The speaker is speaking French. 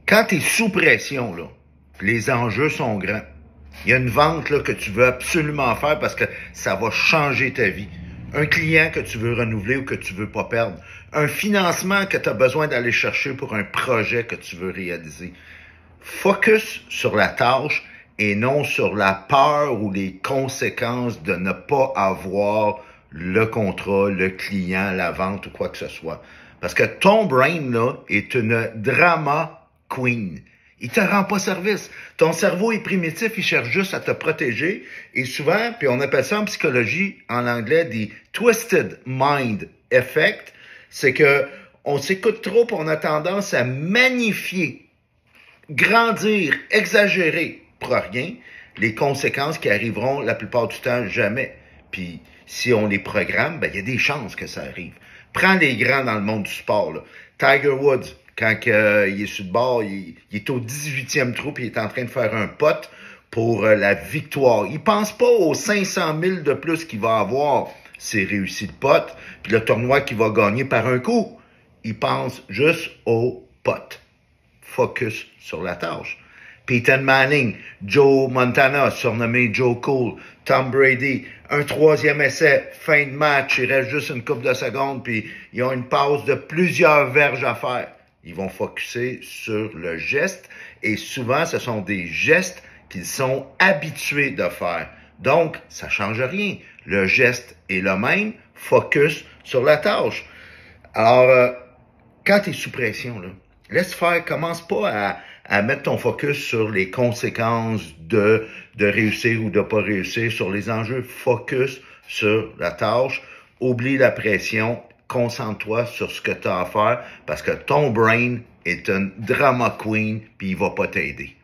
Quand tu es sous pression, là, les enjeux sont grands. Il y a une vente là, que tu veux absolument faire parce que ça va changer ta vie. Un client que tu veux renouveler ou que tu veux pas perdre. Un financement que tu as besoin d'aller chercher pour un projet que tu veux réaliser. Focus sur la tâche et non sur la peur ou les conséquences de ne pas avoir le contrat, le client, la vente ou quoi que ce soit. Parce que ton brain, là, est une drama queen. Il te rend pas service. Ton cerveau est primitif, il cherche juste à te protéger. Et souvent, puis on appelle ça en psychologie, en anglais, des twisted mind effect. C'est que on s'écoute trop, puis on a tendance à magnifier, grandir, exagérer pour rien les conséquences qui arriveront la plupart du temps jamais. Puis si on les programme, ben il y a des chances que ça arrive. Prends les grands dans le monde du sport, là. Tiger Woods, quand il est sur le bord, il est au 18e trou, puis il est en train de faire un putt pour la victoire. Il pense pas aux 500 000 de plus qu'il va avoir s'il réussit le putt, puis le tournoi qu'il va gagner par un coup. Il pense juste au putt. Focus sur la tâche. Peyton Manning, Joe Montana, surnommé Joe Cool, Tom Brady, un troisième essai, fin de match, il reste juste une couple de secondes, puis ils ont une pause de plusieurs verges à faire. Ils vont focuser sur le geste, et souvent, ce sont des gestes qu'ils sont habitués de faire. Donc, ça change rien. Le geste est le même, focus sur la tâche. Alors, quand tu es sous pression, là, laisse faire, commence pas à mettre ton focus sur les conséquences de réussir ou de pas réussir, sur les enjeux, focus sur la tâche, oublie la pression, concentre-toi sur ce que tu as à faire parce que ton brain est un drama queen puis il va pas t'aider.